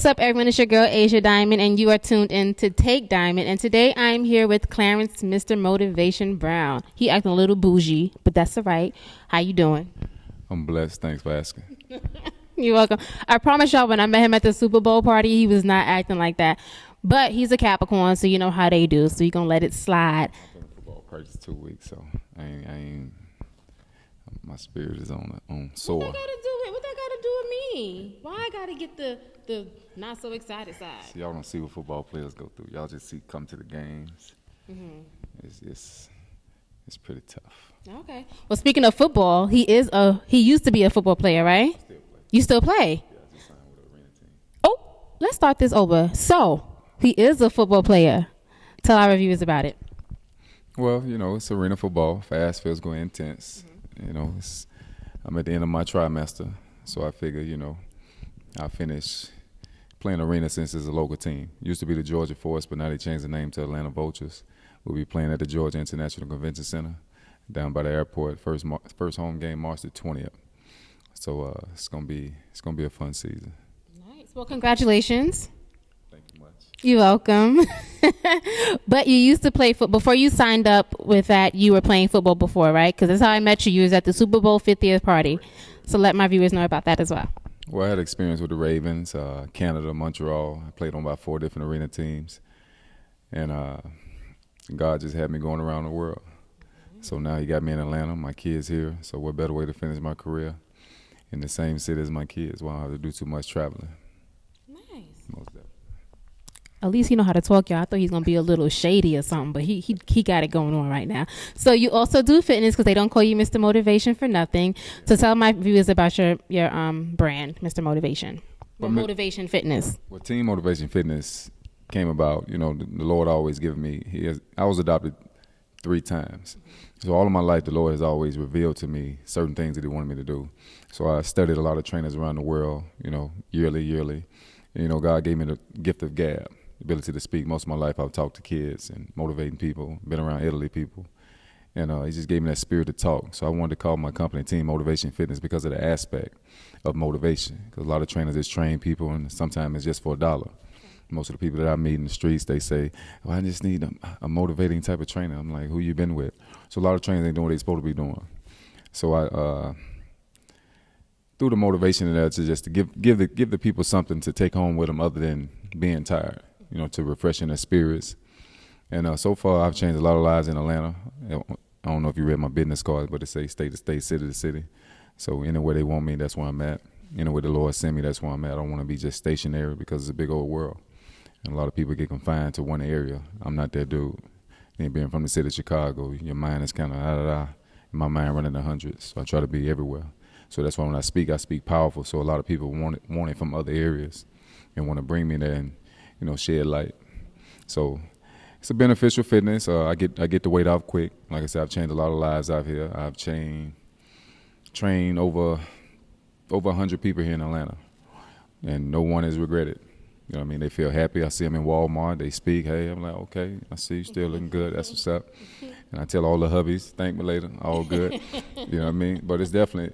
is up, everyone? It's your girl, Asia Diamond, and you are tuned in to Take Diamond. And today I'm here with Clarence, Mr. Motivation Brown. He acting a little bougie, but that's all right. How you doing? I'm blessed. Thanks for asking. You're welcome. I promise y'all, when I met him at the Super Bowl party, he was not acting like that. But he's a Capricorn, so you know how they do. So you're going to let it slide. I've been in football practice 2 weeks, so I ain't my spirit is on soar. What that got to do with? What that got to do with me? Why I got to get the not so excited side? See, y'all don't see what football players go through. Y'all just come to the games. Mm-hmm. It's pretty tough. Okay. Well, speaking of football, he used to be a football player, right? Still play. You still play? Yeah, I just signed with an arena team. Oh, let's start this over. So, he is a football player. Tell our reviewers about it. Well, it's arena football, fast, physical, intense. Mm-hmm. I'm at the end of my trimester, so I figure, I'll finish playing arena since it's a local team. Used to be the Georgia Force, but now they changed the name to Atlanta Vultures. We'll be playing at the Georgia International Convention Center down by the airport. First home game, March the 20th. So it's gonna be a fun season. Nice. Well, congratulations. Thank you much. You're welcome. But you used to play football. Before you signed up with that, you were playing football before, right? Because that's how I met you. You was at the Super Bowl 50th party. So let my viewers know about that as well. Well, I had experience with the Ravens, Canada, Montreal. I played on about 4 different arena teams. And God just had me going around the world. So now he got me in Atlanta, my kids here. So what better way to finish my career in the same city as my kids while I don't have to do too much traveling. Nice. Most definitely. At least he know how to talk, y'all. I thought he's going to be a little shady or something, but he got it going on right now. So you also do fitness because they don't call you Mr. Motivation for nothing. So tell my viewers about your brand, Mr. Motivation. Or Motivation Fitness. Well, Team Motivation Fitness came about, the Lord always given me. I was adopted 3 times. So all of my life, the Lord has always revealed to me certain things that he wanted me to do. So I studied a lot of trainers around the world, yearly. And, God gave me the gift of gab. Ability to speak. Most of my life I've talked to kids and motivating people, been around elderly people, and he just gave me that spirit to talk. So I wanted to call my company Team Motivation Fitness because of the aspect of motivation, because a lot of trainers just train people and sometimes it's just for $1. Most of the people that I meet in the streets, they say, I just need a motivating type of trainer. I'm like, who you been with? So a lot of trainers ain't doing what they're supposed to be doing. So I threw the motivation in there to give the people something to take home with them other than being tired. To refreshing their spirits. And so far, I've changed a lot of lives in Atlanta. I don't know if you read my business card, but it says state to state, city to city. So anywhere they want me, that's where I'm at. Anywhere the Lord send me, that's where I'm at. I don't want to be just stationary because it's a big old world. And a lot of people get confined to one area. I'm not that dude. And being from the city of Chicago, your mind is kind of my mind running the hundreds. So I try to be everywhere. So that's why when I speak powerful. So a lot of people want it from other areas and want to bring me there and shed light. So it's a beneficial fitness. I get the weight off quick. Like I said, I've changed a lot of lives out here. I've trained over 100 people here in Atlanta, and no one has regretted. They feel happy. I see them in Walmart. They speak. Hey, I'm like, okay, I see you still looking good. That's what's up. And I tell all the hubbies, thank me later. All good. You know what I mean? But it's definitely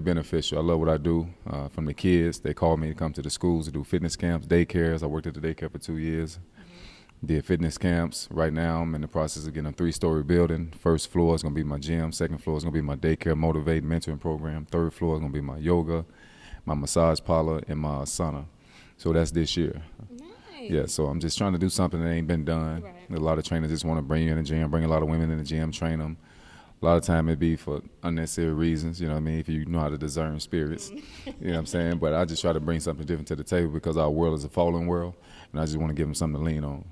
beneficial. I love what I do. From the kids, they call me to come to the schools to do fitness camps, daycares. I worked at the daycare for 2 years. Did fitness camps. Right now, I'm in the process of getting a 3-story building. First floor is going to be my gym. Second floor is going to be my daycare motivating mentoring program. Third floor is going to be my yoga, my massage parlor, and my sauna. So that's this year. Nice. Yeah, so I'm just trying to do something that ain't been done. Right. A lot of trainers just want to bring you in the gym, bring a lot of women in the gym, train them. A lot of time it be for unnecessary reasons, you know what I mean, if you know how to discern spirits, you know what I'm saying? But I just try to bring something different to the table because our world is a fallen world, and I just want to give them something to lean on.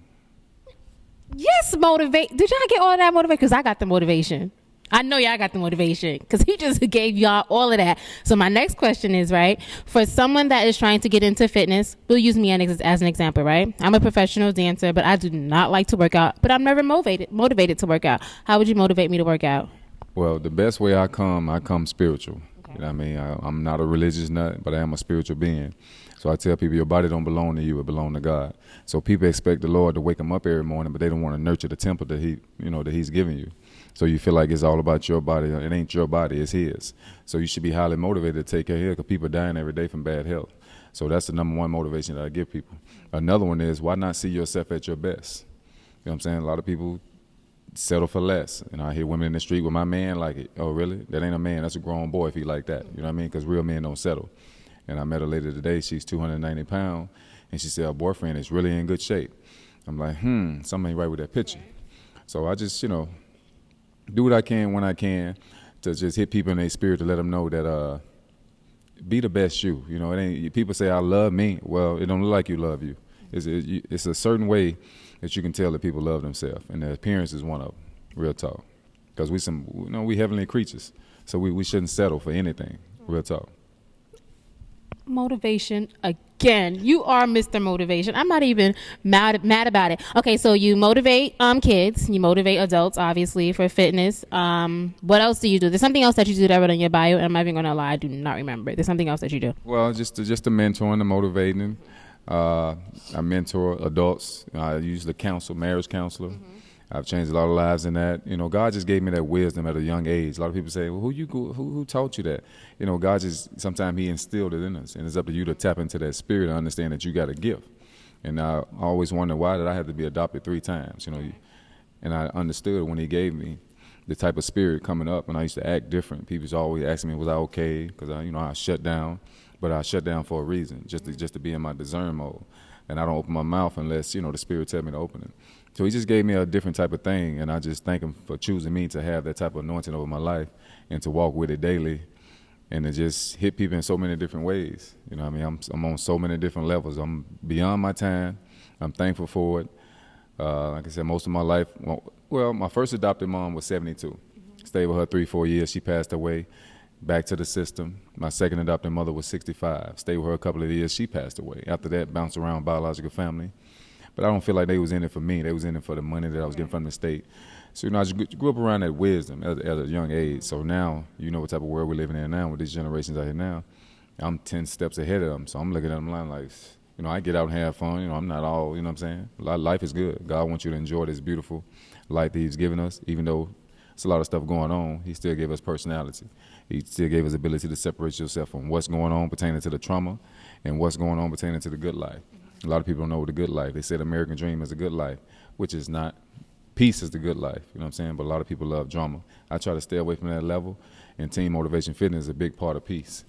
Yes, motivate. Did y'all get all of that motivation? Because I got the motivation. I know y'all got the motivation because he just gave y'all all of that. So my next question is, right, for someone that is trying to get into fitness, we'll use me as an example, right? I'm a professional dancer, but I do not like to work out, but I'm never motivated to work out. How would you motivate me to work out? Well, the best way I come spiritual. Okay. You know what I mean? I'm not a religious nut, but I am a spiritual being. So I tell people your body don't belong to you, it belongs to God. So people expect the Lord to wake them up every morning, but they don't want to nurture the temple that He's giving you. So you feel like it's all about your body. It ain't your body, it's his. So you should be highly motivated to take care of it because people are dying every day from bad health. So that's the number one motivation that I give people. Another one is, why not see yourself at your best? You know what I'm saying? A lot of people settle for less. You know, I hear women in the street with my man like it. Oh, really? That ain't a man. That's a grown boy if he like that. You know what I mean? Because real men don't settle. And I met her later today. She's 290 pounds. And she said her boyfriend is really in good shape. I'm like, something ain't right with that picture. So I just, do what I can when I can to just hit people in their spirit to let them know that be the best you. You know, it ain't. People say I love me. Well, it don't look like you love you. It's a certain way that you can tell that people love themselves, and the appearance is one of them. Real talk, because we heavenly creatures, so we shouldn't settle for anything. Real talk. Motivation again. You are Mr. Motivation. I'm not even mad about it. Okay, so you motivate kids, you motivate adults, obviously, for fitness. What else do you do? There's something else that you do that I read on your bio, and I'm not even gonna lie, I do not remember. There's something else that you do. Well, just the mentoring, the motivating. I mentor adults. I usually counsel, marriage counselor. I've changed a lot of lives in that. God just gave me that wisdom at a young age. A lot of people say, well, who taught you that? God just, sometimes he instilled it in us, and it's up to you to tap into that spirit and understand that you got a gift. And I always wondered, why did I have to be adopted 3 times? And I understood when he gave me the type of spirit coming up, and I used to act different. People used to always asking me, was I okay? Because I shut down, but I shut down for a reason, just to be in my discern mode. And I don't open my mouth unless, the spirit tell me to open it. So he just gave me a different type of thing, and I just thank him for choosing me to have that type of anointing over my life and to walk with it daily and to just hit people in so many different ways. You know what I mean? I'm on so many different levels. I'm beyond my time. I'm thankful for it. Like I said, most of my life, my first adopted mom was 72. Stayed with her 3-4 years. She passed away. Back to the system. My second adopted mother was 65. Stayed with her a couple of years. She passed away. After that, bounced around biological family. But I don't feel like they was in it for me. They was in it for the money that I was getting from the state. So, I just grew up around that wisdom at a young age. So now, what type of world we're living in now with these generations out here now. I'm 10 steps ahead of them. So I'm looking at them like, I get out and have fun. I'm not all, what I'm saying? Life is good. God wants you to enjoy this beautiful life that he's given us. Even though it's a lot of stuff going on, he still gave us personality. He still gave us the ability to separate yourself from what's going on pertaining to the trauma and what's going on pertaining to the good life. A lot of people don't know the good life. They say the American dream is a good life, which is not. Peace is the good life, you know what I'm saying? But a lot of people love drama. I try to stay away from that level, and Team Motivation Fitness is a big part of peace.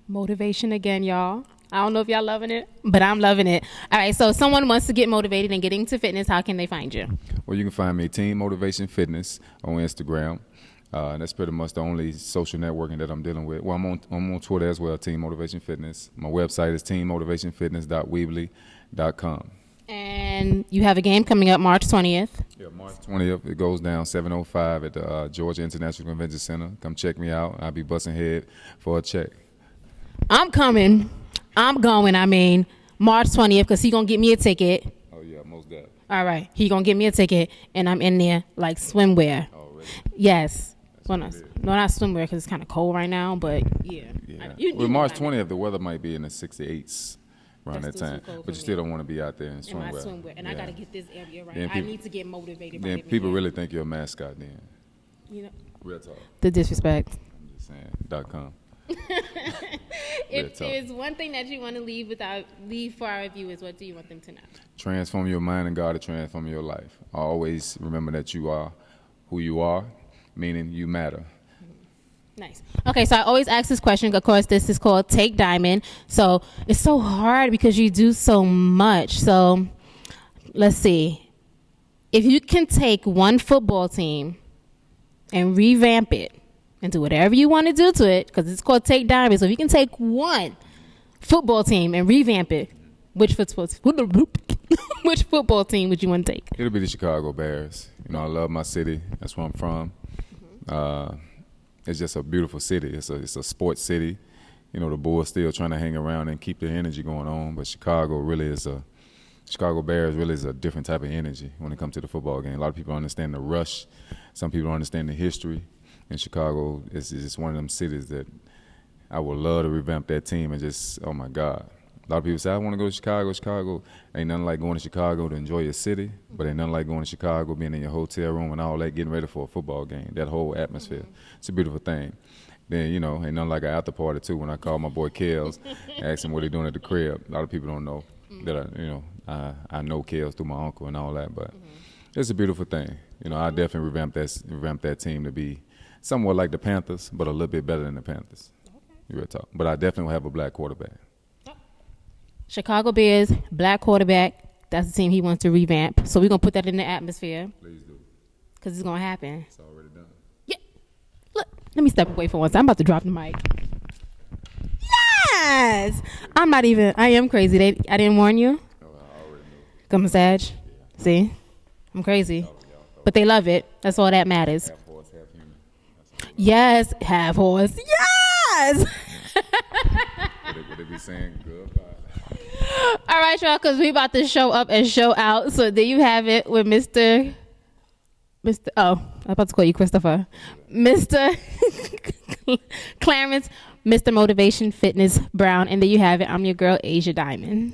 Motivation again, y'all. I don't know if y'all loving it, but I'm loving it. All right, so if someone wants to get motivated and get into fitness, how can they find you? Well, you can find me Team Motivation Fitness on Instagram. And that's pretty much the only social networking that I'm dealing with. Well, I'm on Twitter as well, Team Motivation Fitness. My website is teammotivationfitness.weebly.com. And you have a game coming up March 20th. Yeah, March 20th. It goes down 7:05 at the Georgia International Convention Center. Come check me out. I'll be busting head for a check. I'm coming. I'm going. March 20th, because he going to get me a ticket. Oh, yeah, most definitely. All right. He going to get me a ticket, and I'm in there like swimwear. Oh, really? Yes. Well, not swimwear because it's kind of cold right now, but yeah. March 20th, the weather might be in the 68s around that time. But you still don't want to be out there in swimwear. And I got to get this area right. I need to get motivated. Then people really think you're a mascot then. Real talk. The disrespect. I'm just saying, .com. If there's one thing that you want to leave for our viewers, what do you want them to know? Transform your mind and God to transform your life. Always remember that you are who you are, meaning you matter. Nice. Okay, so I always ask this question. Of course, this is called Take Diamond. So it's so hard because you do so much. So let's see. If you can take one football team and revamp it and do whatever you want to do to it, because it's called Take Diamond. So if you can take one football team and revamp it, which football team would you want to take? It'll be the Chicago Bears. I love my city. That's where I'm from. It's just a beautiful city. It's a sports city. The Bulls still trying to hang around and keep the energy going on, but Chicago Bears really is a different type of energy when it comes to the football game. A lot of people don't understand the rush. Some people don't understand the history. And Chicago is just one of them cities that I would love to revamp that team and just, oh my God, A lot of people say, I want to go to Chicago. Ain't nothing like going to Chicago to enjoy your city, but ain't nothing like going to Chicago, being in your hotel room and all that, getting ready for a football game, that whole atmosphere. It's a beautiful thing. Then, you know, ain't nothing like an after party, too. When I call my boy Kels, ask him what he doing at the crib. A lot of people don't know that, I know Kels through my uncle and all that, but it's a beautiful thing. You know, I definitely revamp that team to be somewhat like the Panthers, but a little bit better than the Panthers. You real talk. But I definitely will have a black quarterback. Chicago Bears, black quarterback. That's the team he wants to revamp. So we're going to put that in the atmosphere. Please do. Because it's going to happen. It's already done. Yeah. Look, let me step away for once. I'm about to drop the mic. Yes! I am crazy. I didn't warn you. Oh, I already knew. Come Sag. Yeah. See? I'm crazy. But they love it. That's all that matters. Half horse, half human. Yes, half horse. Yes! Would they be saying goodbye? All right, y'all, because we about to show up and show out. So there you have it with Mr. I'm about to call you Christopher. Mr. Clarence, Mr. Motivation Fitness Brown. And there you have it. I'm your girl, Asia Diamond.